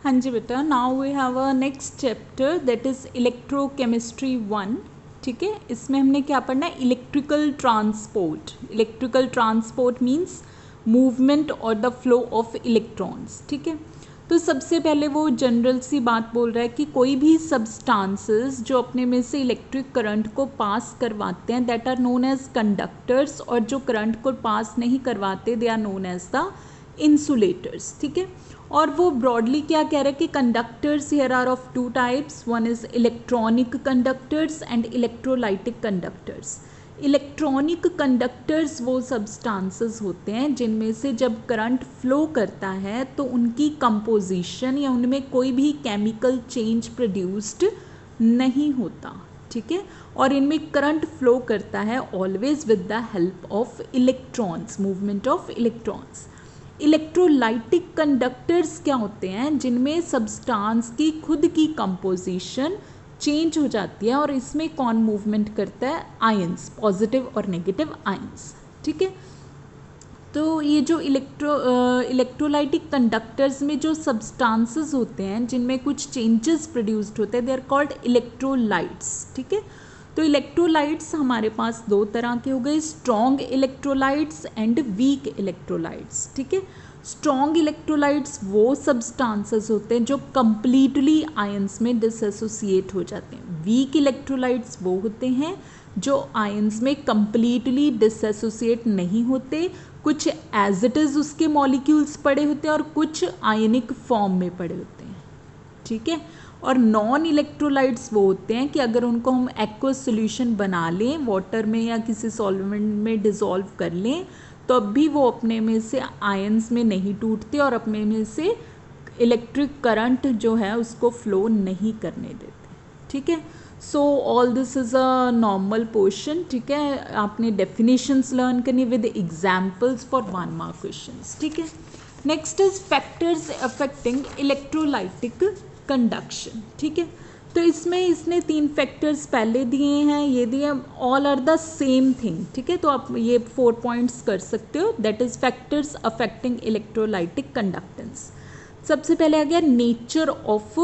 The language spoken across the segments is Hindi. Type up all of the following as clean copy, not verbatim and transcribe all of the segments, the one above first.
हाँ जी बेटा, now we have a next chapter that is electrochemistry 1। ठीक है, इसमें हमने क्या पढ़ना है? Electrical transport. Electrical transport means movement और द फ्लो ऑफ इलेक्ट्रॉन्स। ठीक है, तो सबसे पहले वो जनरल सी बात बोल रहा है कि कोई भी सब्सटेंसेस जो अपने में से इलेक्ट्रिक करंट को पास करवाते हैं that are known as conductors, और जो करंट को पास नहीं करवाते they are known as the insulators. ठीक है, और वो ब्रॉडली क्या कह रहे हैं कि conductors here are of two types, one is electronic conductors and electrolytic conductors. Electronic conductors वो सब्सटेंसेस होते हैं जिनमें से जब करंट फ्लो करता है तो उनकी कंपोजिशन या उनमें कोई भी केमिकल चेंज प्रोड्यूस्ड नहीं होता। ठीक है, और इनमें करंट फ्लो करता है always with the help of electrons, movement of electrons. Electrolytic conductors क्या होते हैं? जिनमें सब्सटेंस की खुद की कंपोजिशन चेंज हो जाती है, और इसमें कौन मूवमेंट करता है? आयंस, पॉजिटिव और नेगेटिव आयंस। ठीक है, तो ये जो इलेक्ट्रोलाइटिक कंडक्टर्स में जो सब्सटेंसेस होते हैं जिनमें कुछ चेंजेस प्रोड्यूस्ड होते हैं दे आर कॉल्ड इलेक्ट्रोलाइट्स। ठीक है, तो इलेक्ट्रोलाइट्स हमारे पास दो तरह के हो गए, strong electrolytes and weak electrolytes. ठीक है, स्ट्रॉन्ग इलेक्ट्रोलाइट्स वो सब्सटेंसेस होते हैं जो कंप्लीटली आयंस में डिसएसोसिएट हो जाते हैं। वीक इलेक्ट्रोलाइट्स वो होते हैं जो आयंस में कंप्लीटली डिसएसोसिएट नहीं होते, कुछ एज इट इज़ उसके मॉलिक्यूल्स पड़े होते हैं और कुछ आयनिक फॉर्म में पड़े होते हैं। ठीक है, और नॉन इलेक्ट्रोलाइट्स वो होते हैं कि अगर उनको हम एक्वस सॉल्यूशन बना लें, वाटर में या किसी सॉल्वेंट में डिसॉल्व कर लें, तो अब भी वो अपने में से आयंस में नहीं टूटते और अपने में से इलेक्ट्रिक करंट जो है उसको फ्लो नहीं करने देते। ठीक है, so all this is a normal portion. ठीक है, आपने डेफिनेशंस लर्न करनी with examples for 1 mark questions. ठीक है, next is factors affecting electrolytic conduction. ठीक है, तो इसमें इसने 3 फैक्टर्स पहले दिए हैं, ये दिए, all are the same thing. ठीक है, तो आप ये 4 पॉइंट्स कर सकते हो, that is factors affecting electrolytic conductance. सबसे पहले आ गया नेचर ऑफ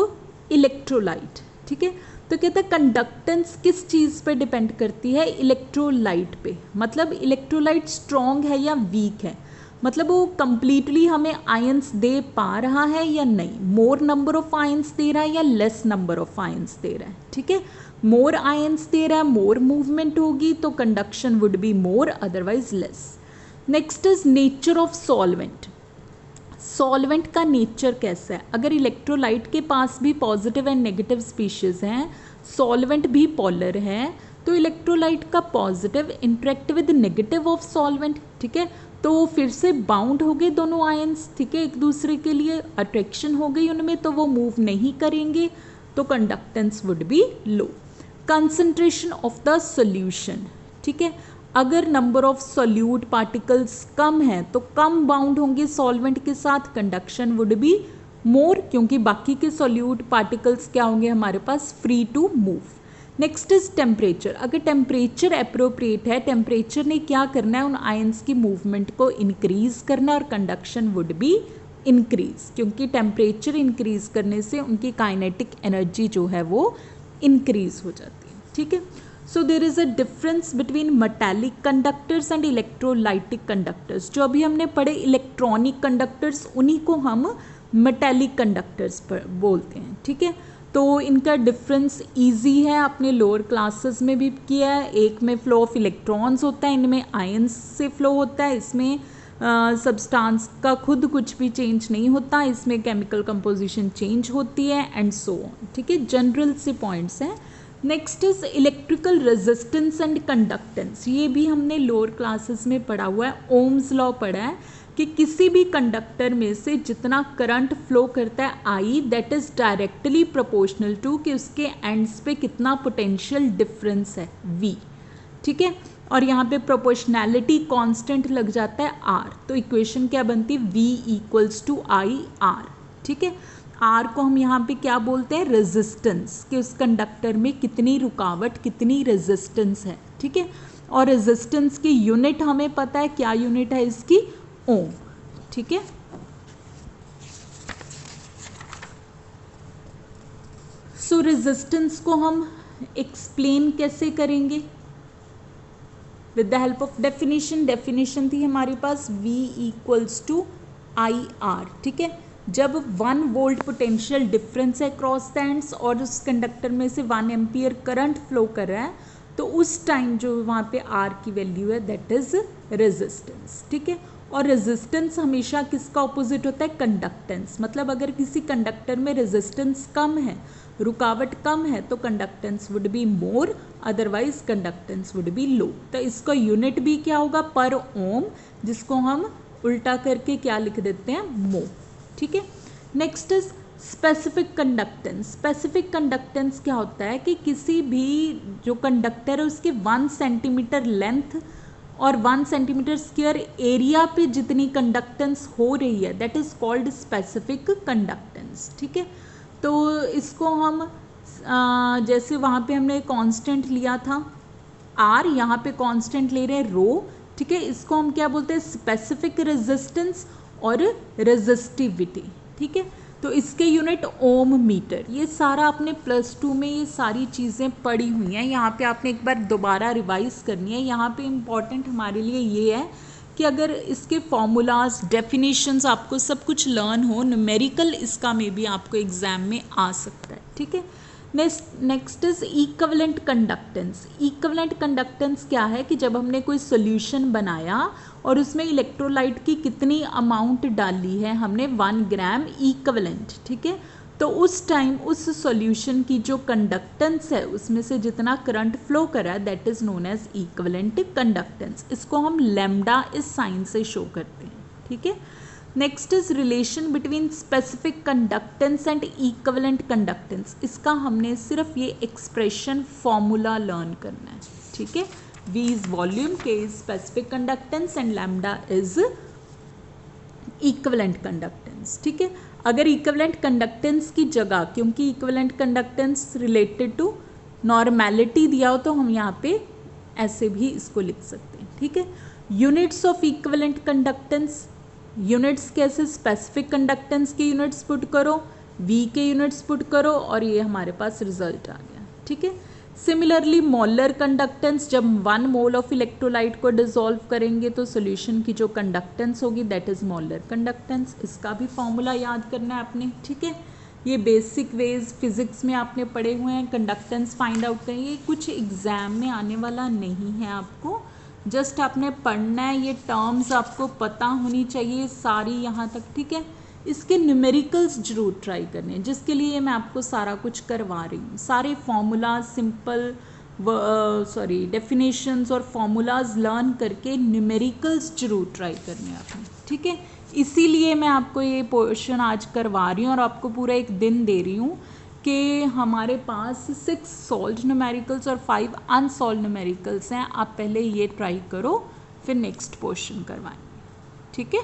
इलेक्ट्रोलाइट। ठीक है, तो कहता है कंडक्टेंस किस चीज़ पे डिपेंड करती है? इलेक्ट्रोलाइट पे। मतलब इलेक्ट्रोलाइट स्ट्रॉन्ग है या वीक है, मतलब वो कंप्लीटली हमें आयंस दे पा रहा है या नहीं, मोर नंबर ऑफ आयंस दे रहा है या लेस नंबर ऑफ आयंस दे रहा है। ठीक है, मोर आयंस दे रहा है, मोर मूवमेंट होगी तो conduction would be more, otherwise less. Next is nature of solvent. Solvent का नेचर कैसा है? अगर इलेक्ट्रोलाइट के पास भी पॉजिटिव एंड नेगेटिव स्पीशीज हैं, सॉल्वेंट भी पोलर है, तो इलेक्ट्रोलाइट का positive interact with negative of solvent. ठीक है, तो फिर से बाउंड हो गए दोनों आयंस। ठीक है, एक दूसरे के लिए अट्रैक्शन हो गई उनमें, तो वो मूव नहीं करेंगे, तो conductance would be low. Concentration of the solution. ठीक है, अगर नंबर ऑफ सोल्यूट पार्टिकल्स कम है तो कम बाउंड होंगे सॉल्वेंट के साथ, कंडक्शन वुड बी मोर, क्योंकि बाकी के सोल्यूट पार्टिकल्स क्या होंगे हमारे पास? Free to move. Next is temperature. अगर टेम्परेचर अप्रोप्रिएट है, टेम्परेचर ने क्या करना है? उन आयंस की मूवमेंट को इंक्रीज करना, और कंडक्शन वुड बी इंक्रीज, क्योंकि टेम्परेचर इंक्रीज करने से उनकी काइनेटिक एनर्जी जो है वो इंक्रीज हो जाती है। ठीक है, so there is a difference between metallic conductors and electrolytic conductors. जो अभी हमने पढ़े इलेक्ट्रॉनिक कंडक्टर्स, उन्हीं को हम मेटालिक कंडक्टर्स पर बोलते हैं। ठीक है, तो इनका डिफरेंस इजी है, आपने लोअर क्लासेस में भी किया है। एक में फ्लो ऑफ इलेक्ट्रॉन्स होता है, इनमें आयंस से फ्लो होता है, इसमें सब्सटेंस का खुद कुछ भी चेंज नहीं होता, इसमें केमिकल कंपोजिशन चेंज होती है एंड सो ऑन। ठीक है, जनरल से पॉइंट्स हैं। Next is electrical resistance and conductance. ये भी हमने लोअर क्लासेस में पढ़ा हुआ है, ओम्स लॉ पढ़ा है कि किसी भी कंडक्टर में से जितना करंट फ्लो करता है I, that is directly proportional to कि उसके एंड्स पे कितना पोटेंशियल डिफरेंस है, वी। ठीक है, और यहाँ पे प्रोपोर्शनैलिटी कांस्टेंट लग जाता है आर, तो इक्वेशन क्या बनती है? V equals to I R. ठीक है, आर को हम यहाँ पे क्या बोलते हैं? रेजिस्टेंस, कि उस कंडक्टर में कितनी रुकावट, कितनी रेजिस्टेंस है। ठीक है, और रेजिस्टेंस की यूनिट हमें पता है, क्या यूनिट है इसकी? ओम। ठीक है, सो रेजिस्टेंस को हम एक्सप्लेन कैसे करेंगे? With the help of definition. Definition थी हमारे पास V इक्वल्स टू IR, ठीक है। जब 1 वोल्ट पोटेंशियल डिफरेंस है क्रॉस द एंड्स और उस कंडक्टर में से 1 एम्पियर करंट फ्लो कर रहा है, तो उस टाइम जो वहाँ पे R की वैल्यू है दैट इज रेजिस्टेंस, ठीक है। और रेजिस्टेंस हमेशा किसका ऑपोजिट होता है? कंडक्टेंस। मतलब अगर किसी कंडक्टर में रेजिस्टेंस कम है, रुकावट कम है, तो conductance would be more, otherwise conductance would be low. तो इसका यूनिट भी क्या होगा? पर ओम, जिसको हम उल्टा करके क्या लिख देते हैं? मो, ठीक है। Next is specific conductance. Specific conductance क्या होता है कि किसी भी जो कंडक्टर है उसके 1 सेंटीमीटर लेंथ और 1 सेंटीमीटर स्क्वायर एरिया पे जितनी कंडक्टेंस हो रही है that is called specific conductance, ठीक है। तो इसको हम जैसे वहाँ पे हमने कांस्टेंट लिया था R, यहाँ पे कांस्टेंट ले रहे हैं रो, ठीक है। इसको हम क्या बोलते हैं? स्पेसिफिक रेजिस्टेंस और रेजिस्टिविटी, ठीक है। तो इसके यूनिट ओम मीटर। ये सारा आपने +2 में ये सारी चीज़ें पढ़ी हुई हैं, यहाँ पे आपने एक बार दोबारा रिवाइज करनी है। यहाँ पे इम्पॉर्टेंट हमारे लिए ये है कि अगर इसके फॉर्मूलाज, डेफिनेशंस आपको सब कुछ लर्न हो, न्यूमेरिकल इसका में भी आपको एग्जाम में आ सकता है, ठीक है। Next is equivalent conductance. Equivalent conductance क्या है कि जब हमने कोई सॉल्यूशन बनाया और उसमें इलेक्ट्रोलाइट की कितनी अमाउंट डाली है, हमने 1 ग्राम इक्विवेलेंट, ठीक है। तो उस टाइम उस सॉल्यूशन की जो कंडक्टेंस है उसमें से जितना करंट फ्लो कर रहा है that is known as equivalent conductance. इसको हम लैम्डा इस साइन से शो करते हैं, ठीक है। Next is relation between specific conductance and equivalent conductance. इसका हमने सिर्फ ये एक्सप्रेशन फॉर्मूला लर्न करना है, ठीक है। V is volume, K is specific conductance and lambda is equivalent conductance, ठीक है। अगर इक्विवेलेंट कंडक्टेंस की जगह, क्योंकि equivalent conductance related to normality दिया हो, तो हम यहाँ पे ऐसे भी इसको लिख सकते हैं, ठीक है। Units of equivalent conductance, units कैसे? स्पेसिफिक कंडक्टेंस के यूनिट्स पुट करो, V के यूनिट्स पुट करो और ये हमारे पास रिजल्ट आ गया, ठीक है। सिमिलरली मोलर कंडक्टेंस, जब 1 मोल ऑफ इलेक्ट्रोलाइट को डिसॉल्व करेंगे तो सॉल्यूशन की जो कंडक्टेंस होगी दैट इज मोलर कंडक्टेंस। इसका भी फॉर्मूला याद करना है आपने, ठीक है। ये बेसिक वेज फिजिक्स में आपने पढ़े हुए हैं, कंडक्टेंस फाइंड आउट करें। ये कुछ एग्जाम में आने वाला नहीं है, आपको जस्ट आपने पढ़ना है, ये टर्म्स आपको पता होनी चाहिए सारी यहाँ तक, ठीक है। इसके न्यूमेरिकल्स जरूर ट्राई करने, जिसके लिए मैं आपको सारा कुछ करवा रही हूँ। सारे फॉर्मूलाज, सिंपल डेफिनेशंस और फॉर्मूलाज लर्न करके न्यूमेरिकल्स जरूर ट्राई करने आपने, ठीक है। इसीलिए मैं आपको ये पोर्शन आज करवा रही हूँ और आपको पूरा एक दिन दे रही हूँ कि हमारे पास 6 सॉल्व न्यूमेरिकल्स और 5 अनसॉल्व न्यूमेरिकल्स हैं। आप पहले ये ट्राई करो, फिर नेक्स्ट पोर्शन करवाएं, ठीक है।